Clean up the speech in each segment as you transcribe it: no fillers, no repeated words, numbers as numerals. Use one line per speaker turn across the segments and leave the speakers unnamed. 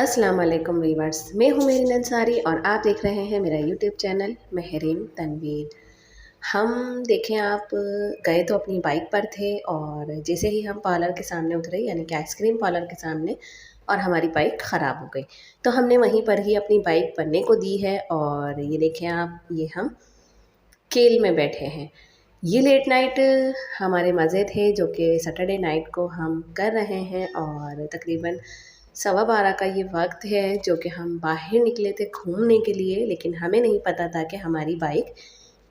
अस्सलाम वालेकुम वीवर्स, मैं हूँ मेहरीन अंसारी और आप देख रहे हैं मेरा यूट्यूब चैनल मेहरीन तनवीर। हम देखें आप गए तो अपनी बाइक पर थे और जैसे ही हम पार्लर के सामने उतरे यानी कि आइसक्रीम पार्लर के सामने और हमारी बाइक ख़राब हो गई। तो हमने वहीं पर ही अपनी बाइक बनने को दी है और ये देखें आप, ये हम केल में बैठे हैं। ये लेट नाइट हमारे मज़े थे जो कि सैटरडे नाइट को हम कर रहे हैं और तकरीबन 12:15 का ये वक्त है जो कि हम बाहर निकले थे घूमने के लिए, लेकिन हमें नहीं पता था कि हमारी बाइक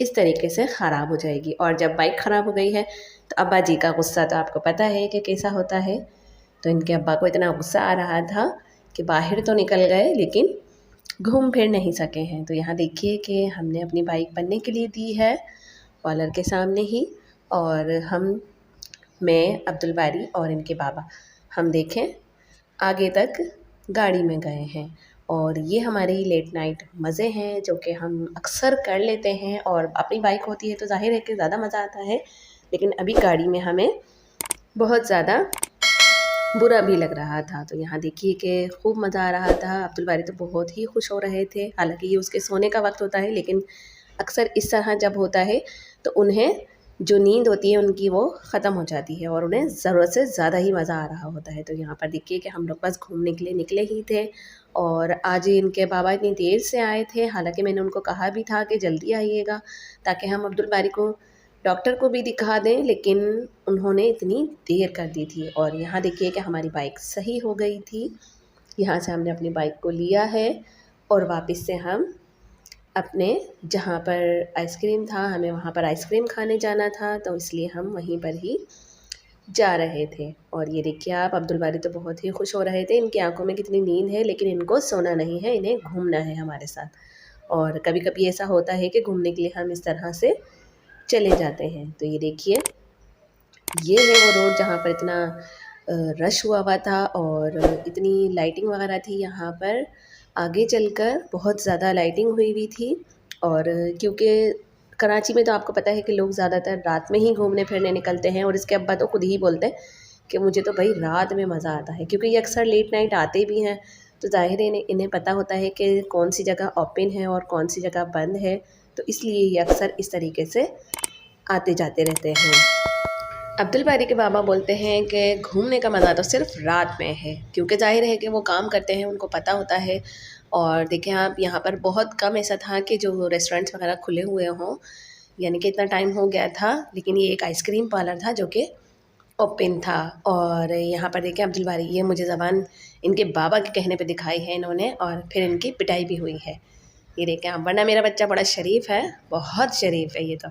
इस तरीके से ख़राब हो जाएगी। और जब बाइक ख़राब हो गई है तो अब्बा जी का गुस्सा तो आपको पता है कि कैसा होता है। तो इनके अब्बा को इतना गुस्सा आ रहा था कि बाहर तो निकल गए लेकिन घूम फिर नहीं सके हैं। तो यहाँ देखिए कि हमने अपनी बाइक बनने के लिए दी है पार्लर के सामने ही, और मैं अब्दुल बारी और इनके बाबा हम देखें आगे तक गाड़ी में गए हैं। और ये हमारी लेट नाइट मज़े हैं जो कि हम अक्सर कर लेते हैं। और अपनी बाइक होती है तो ज़ाहिर है कि ज़्यादा मज़ा आता है, लेकिन अभी गाड़ी में हमें बहुत ज़्यादा बुरा भी लग रहा था। तो यहाँ देखिए कि खूब मज़ा आ रहा था। अब्दुल बारी तो बहुत ही खुश हो रहे थे, हालांकि ये उसके सोने का वक्त होता है, लेकिन अक्सर इस तरह जब होता है तो उन्हें जो नींद होती है उनकी वो ख़त्म हो जाती है और उन्हें ज़रूरत से ज़्यादा ही मज़ा आ रहा होता है। तो यहाँ पर देखिए कि हम लोग बस घूमने के लिए निकले ही थे और आज इनके बाबा इतनी देर से आए थे। हालांकि मैंने उनको कहा भी था कि जल्दी आइएगा ताकि हम अब्दुल बारी को डॉक्टर को भी दिखा दें, लेकिन उन्होंने इतनी देर कर दी थी। और यहाँ देखिए कि हमारी बाइक सही हो गई थी। यहाँ से हमने अपनी बाइक को लिया है और वापस से हम अपने जहाँ पर आइसक्रीम था, हमें वहाँ पर आइसक्रीम खाने जाना था, तो इसलिए हम वहीं पर ही जा रहे थे। और ये देखिए आप, अब्दुल बारी तो बहुत ही खुश हो रहे थे। इनकी आंखों में कितनी नींद है, लेकिन इनको सोना नहीं है, इन्हें घूमना है हमारे साथ। और कभी कभी ऐसा होता है कि घूमने के लिए हम इस तरह से चले जाते हैं। तो ये देखिए, ये है वो रोड जहाँ पर इतना रश हुआ था और इतनी लाइटिंग वगैरह थी यहाँ पर। आगे चलकर बहुत ज़्यादा लाइटिंग हुई थी। और क्योंकि कराची में तो आपको पता है कि लोग ज़्यादातर रात में ही घूमने फिरने निकलते हैं, और इसके अब्बा तो खुद ही बोलते हैं कि मुझे तो भाई रात में मज़ा आता है, क्योंकि ये अक्सर लेट नाइट आते भी हैं। तो ज़ाहिर है इन्हें पता होता है कि कौन सी जगह ओपन है और कौन सी जगह बंद है। तो इसलिए ये अक्सर इस तरीके से आते जाते रहते हैं। अब्दुल बारी के बाबा बोलते हैं कि घूमने का मज़ा तो सिर्फ रात में है, क्योंकि ज़ाहिर है कि वो काम करते हैं, उनको पता होता है। और देखें आप, यहाँ पर बहुत कम ऐसा था कि जो रेस्टोरेंट्स वगैरह खुले हुए हों, यानी कि इतना टाइम हो गया था, लेकिन ये एक आइसक्रीम पार्लर था जो कि ओपन था। और यहाँ पर देखें अब्दुल बारी, ये मुझे ज़बान इनके बाबा के कहने पे दिखाई है इन्होंने, और फिर इनकी पिटाई भी हुई है। ये देखें आप, वरना मेरा बच्चा बड़ा शरीफ है, बहुत शरीफ है ये तो।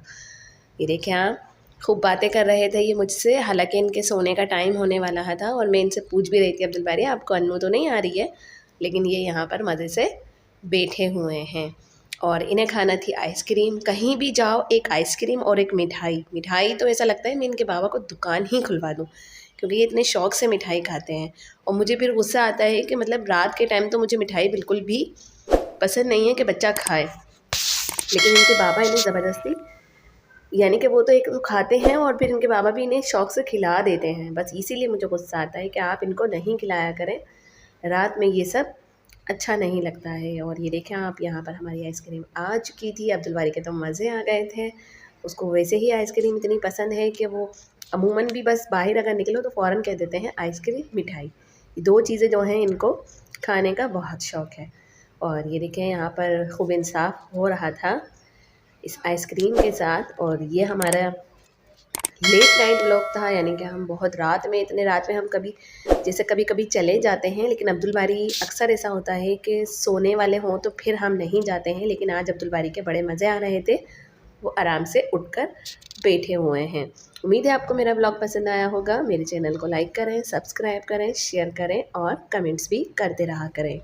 ये देखें आप, खूब बातें कर रहे थे ये मुझसे, हालांकि इनके सोने का टाइम होने वाला था। और मैं इनसे पूछ भी रही थी, अब्दुल बारी आपको अन्नू तो नहीं आ रही है? लेकिन ये यहाँ पर मज़े से बैठे हुए हैं। और इन्हें खाना थी आइसक्रीम। कहीं भी जाओ एक आइसक्रीम और एक मिठाई। मिठाई तो ऐसा लगता है मैं इनके बाबा को दुकान ही खुलवा दूँ, क्योंकि ये इतने शौक़ से मिठाई खाते हैं। और मुझे फिर गुस्सा आता है कि मतलब रात के टाइम तो मुझे मिठाई बिल्कुल भी पसंद नहीं है कि बच्चा खाए, लेकिन इनके बाबा इन्हें ज़बरदस्ती, यानी कि वो तो एक तो खाते हैं और फिर इनके बाबा भी इन्हें शौक़ से खिला देते हैं। बस इसीलिए मुझे गुस्सा आता है कि आप इनको नहीं खिलाया करें, रात में ये सब अच्छा नहीं लगता है। और ये देखें आप, यहाँ पर हमारी आइसक्रीम आ चुकी थी। अब्दुल बारी के तो मज़े आ गए थे। उसको वैसे ही आइसक्रीम इतनी पसंद है कि वो अमूमन भी बस बाहर अगर निकलो तो फ़ौरन कह देते हैं आइसक्रीम मिठाई। ये दो चीज़ें जो हैं इनको खाने का बहुत शौक़ है। और ये देखें यहाँ पर खूब इंसाफ हो रहा था इस आइसक्रीम के साथ। और ये हमारा लेट नाइट व्लॉग था, यानी कि हम बहुत रात में, इतने रात में हम कभी कभी चले जाते हैं, लेकिन अब्दुल बारी अक्सर ऐसा होता है कि सोने वाले हों तो फिर हम नहीं जाते हैं। लेकिन आज अब्दुल बारी के बड़े मज़े आ रहे थे, वो आराम से उठकर बैठे हुए हैं। उम्मीद है आपको मेरा व्लॉग पसंद आया होगा। मेरे चैनल को लाइक करें, सब्सक्राइब करें, शेयर करें और कमेंट्स भी करते रहा करें।